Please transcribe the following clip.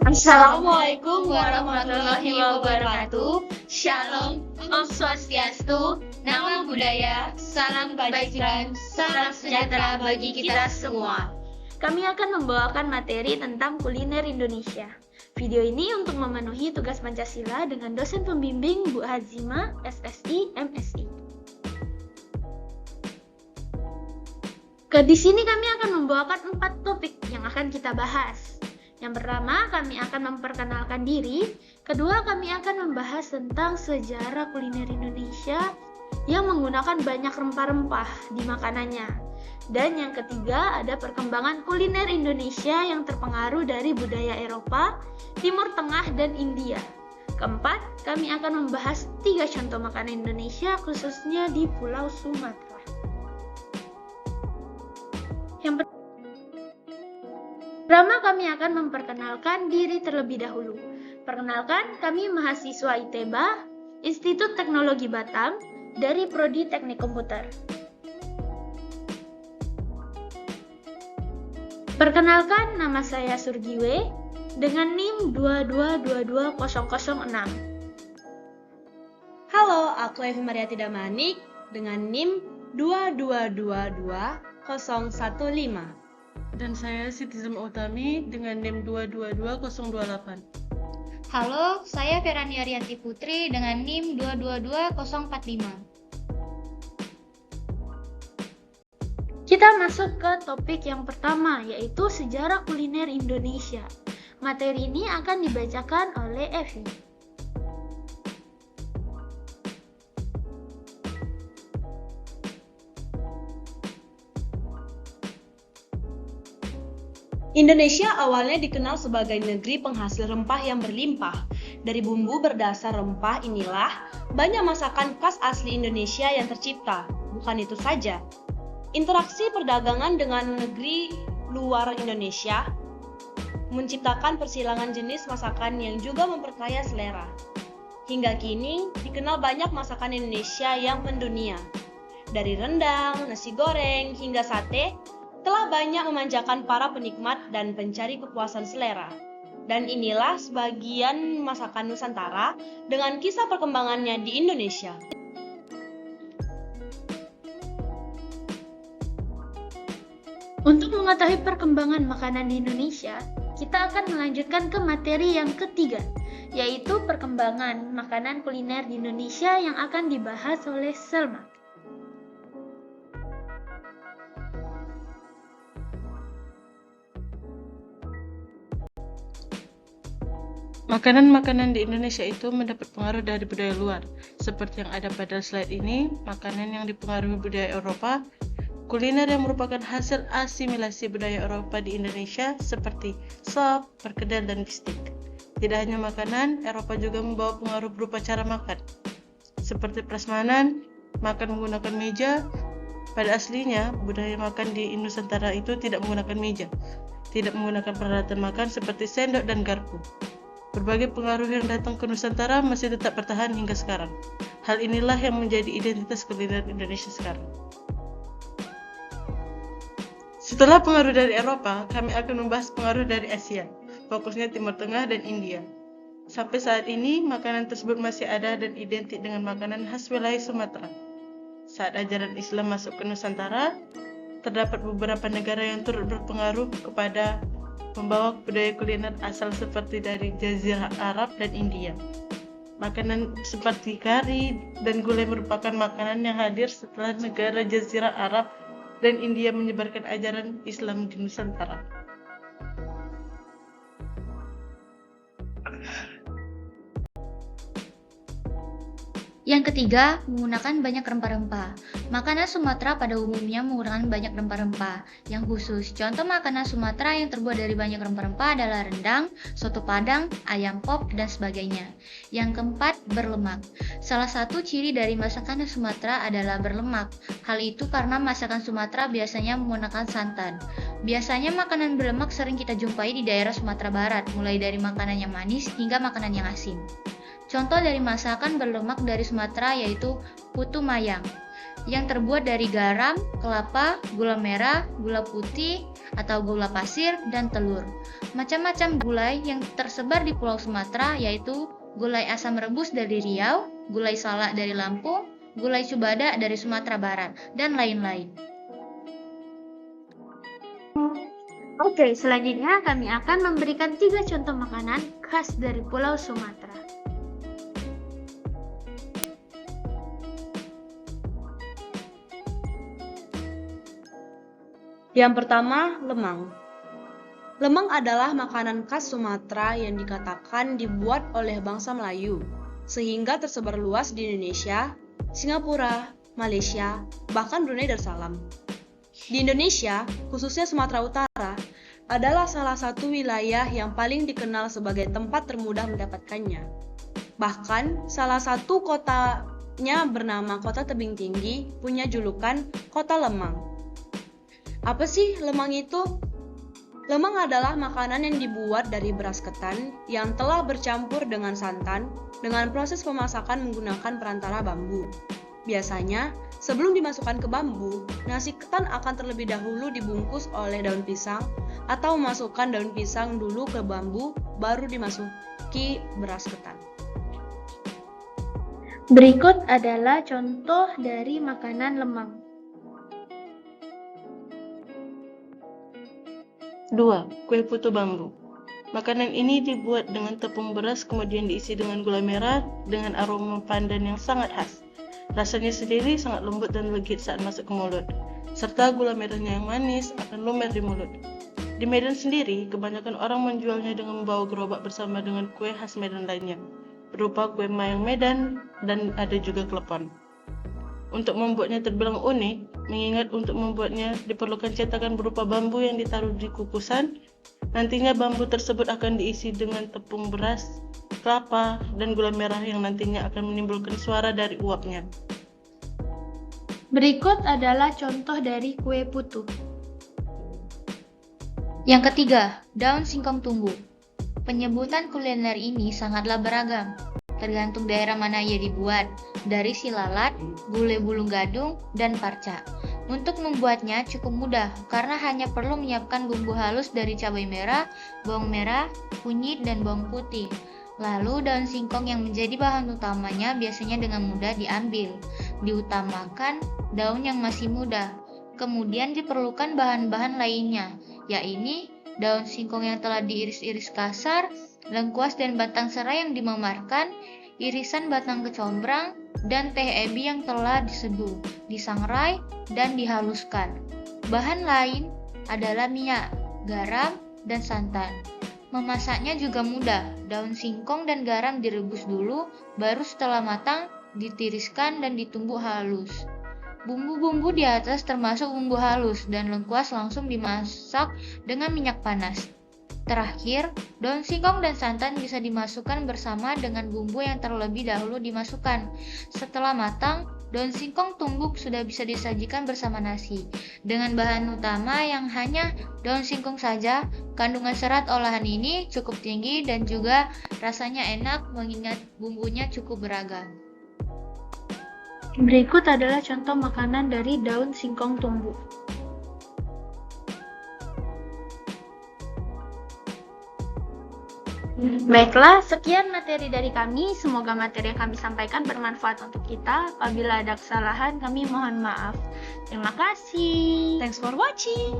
Assalamualaikum warahmatullahi wabarakatuh. Shalom, Om Swastiastu, Namo Buddhaya, Salam Kebajikan, Salam Sejahtera bagi kita semua. Kami akan membawakan materi tentang kuliner Indonesia. Video ini untuk memenuhi tugas Pancasila dengan dosen pembimbing Bu Hazima, SSI, MSI. Di sini kami akan membawakan 4 topik yang akan kita bahas. Yang pertama, kami akan memperkenalkan diri. Kedua, kami akan membahas tentang sejarah kuliner Indonesia yang menggunakan banyak rempah-rempah di makanannya. Dan yang ketiga, ada perkembangan kuliner Indonesia yang terpengaruh dari budaya Eropa, Timur Tengah, dan India. Keempat, kami akan membahas 3 contoh makanan Indonesia khususnya di Pulau Sumatera. Yang pertama, kami akan memperkenalkan diri terlebih dahulu. Perkenalkan, kami mahasiswa ITEBA, Institut Teknologi Batam, dari Prodi Teknik Komputer. Perkenalkan, nama saya Surgiwe, dengan NIM 2222006. Halo, aku Evi Mariati Damanik, dengan NIM 2222015. Dan saya Siti Zulma Utami dengan NIM 222028. Halo, saya Ferani Arianti Putri dengan NIM 222045. Kita masuk ke topik yang pertama, yaitu sejarah kuliner Indonesia. Materi ini akan dibacakan oleh Evi. Indonesia awalnya dikenal sebagai negeri penghasil rempah yang berlimpah. Dari bumbu berdasar rempah inilah banyak masakan khas asli Indonesia yang tercipta. Bukan itu saja, interaksi perdagangan dengan negeri luar Indonesia menciptakan persilangan jenis masakan yang juga memperkaya selera. Hingga kini dikenal banyak masakan Indonesia yang mendunia. Dari rendang, nasi goreng, hingga sate, telah banyak memanjakan para penikmat dan pencari kepuasan selera. Dan inilah sebagian masakan Nusantara dengan kisah perkembangannya di Indonesia. Untuk mengetahui perkembangan makanan di Indonesia, kita akan melanjutkan ke materi yang ketiga, yaitu perkembangan makanan kuliner di Indonesia yang akan dibahas oleh Selma. Makanan-makanan di Indonesia itu mendapat pengaruh dari budaya luar. Seperti yang ada pada slide ini, makanan yang dipengaruhi budaya Eropa, kuliner yang merupakan hasil asimilasi budaya Eropa di Indonesia seperti sop, perkedel, dan bistik. Tidak hanya makanan, Eropa juga membawa pengaruh berupa cara makan. Seperti prasmanan, makan menggunakan meja. Pada aslinya, budaya makan di Nusantara itu tidak menggunakan meja, tidak menggunakan peralatan makan seperti sendok dan garpu. Berbagai pengaruh yang datang ke Nusantara masih tetap bertahan hingga sekarang. Hal inilah yang menjadi identitas kuliner Indonesia sekarang. Setelah pengaruh dari Eropa, kami akan membahas pengaruh dari Asia, fokusnya Timur Tengah dan India. Sampai saat ini, makanan tersebut masih ada dan identik dengan makanan khas wilayah Sumatera. Saat ajaran Islam masuk ke Nusantara, terdapat beberapa negara yang turut berpengaruh kepada membawa budaya kuliner asal seperti dari Jazirah Arab dan India. Makanan seperti kari dan gulai merupakan makanan yang hadir setelah negara Jazirah Arab dan India menyebarkan ajaran Islam di Nusantara. Yang ketiga, menggunakan banyak rempah-rempah. Makanan Sumatera pada umumnya menggunakan banyak rempah-rempah yang khusus. Contoh makanan Sumatera yang terbuat dari banyak rempah-rempah adalah rendang, soto padang, ayam pop, dan sebagainya. Yang keempat, berlemak. Salah satu ciri dari masakan Sumatera adalah berlemak. Hal itu karena masakan Sumatera biasanya menggunakan santan. Biasanya makanan berlemak sering kita jumpai di daerah Sumatera Barat, mulai dari makanan yang manis hingga makanan yang asin. Contoh dari masakan berlemak dari Sumatera yaitu putu mayang, yang terbuat dari garam, kelapa, gula merah, gula putih atau gula pasir, dan telur. Macam-macam gulai yang tersebar di Pulau Sumatera yaitu gulai asam rebus dari Riau, gulai salak dari Lampung, gulai cubada dari Sumatera Barat, dan lain-lain. Oke, selanjutnya kami akan memberikan 3 contoh makanan khas dari Pulau Sumatera. Yang pertama, lemang. Lemang adalah makanan khas Sumatera yang dikatakan dibuat oleh bangsa Melayu, sehingga tersebar luas di Indonesia, Singapura, Malaysia, bahkan Brunei Darussalam. Di Indonesia, khususnya Sumatera Utara, adalah salah satu wilayah yang paling dikenal sebagai tempat termudah mendapatkannya. Bahkan, salah satu kotanya bernama Kota Tebing Tinggi punya julukan Kota Lemang. Apa sih lemang itu? Lemang adalah makanan yang dibuat dari beras ketan yang telah bercampur dengan santan dengan proses pemasakan menggunakan perantara bambu. Biasanya, sebelum dimasukkan ke bambu, nasi ketan akan terlebih dahulu dibungkus oleh daun pisang atau memasukkan daun pisang dulu ke bambu baru dimasuki beras ketan. Berikut adalah contoh dari makanan lemang. 2. Kue putu bambu. Makanan ini dibuat dengan tepung beras kemudian diisi dengan gula merah dengan aroma pandan yang sangat khas. Rasanya sendiri sangat lembut dan legit saat masuk ke mulut, serta gula merahnya yang manis akan lumer di mulut. Di Medan sendiri, kebanyakan orang menjualnya dengan membawa gerobak bersama dengan kue khas Medan lainnya, berupa kue mayang Medan dan ada juga klepon. Untuk membuatnya terbilang unik, mengingat untuk membuatnya diperlukan cetakan berupa bambu yang ditaruh di kukusan. Nantinya bambu tersebut akan diisi dengan tepung beras, kelapa, dan gula merah yang nantinya akan menimbulkan suara dari uapnya. Berikut adalah contoh dari kue putu. Yang ketiga, daun singkong tumbuh. Penyebutan kuliner ini sangatlah beragam, tergantung daerah mana ia dibuat, dari silalat, gulai bulung gadung, dan parca. Untuk membuatnya cukup mudah, karena hanya perlu menyiapkan bumbu halus dari cabai merah, bawang merah, kunyit, dan bawang putih. Lalu daun singkong yang menjadi bahan utamanya biasanya dengan mudah diambil. Diutamakan daun yang masih muda. Kemudian diperlukan bahan-bahan lainnya, yaitu daun singkong yang telah diiris-iris kasar, lengkuas dan batang serai yang dimemarkan, irisan batang kecombrang, dan teh ebi yang telah diseduh, disangrai, dan dihaluskan. Bahan lain adalah minyak, garam, dan santan. Memasaknya juga mudah, daun singkong dan garam direbus dulu, baru setelah matang, ditiriskan dan ditumbuk halus. Bumbu-bumbu di atas termasuk bumbu halus dan lengkuas langsung dimasak dengan minyak panas. Terakhir, daun singkong dan santan bisa dimasukkan bersama dengan bumbu yang terlebih dahulu dimasukkan. Setelah matang, daun singkong tumbuk sudah bisa disajikan bersama nasi. Dengan bahan utama yang hanya daun singkong saja, kandungan serat olahan ini cukup tinggi dan juga rasanya enak mengingat bumbunya cukup beragam. Berikut adalah contoh makanan dari daun singkong tumbuk. Baiklah, sekian materi dari kami. Semoga materi yang kami sampaikan bermanfaat untuk kita. Apabila ada kesalahan, kami mohon maaf. Terima kasih. Thanks for watching!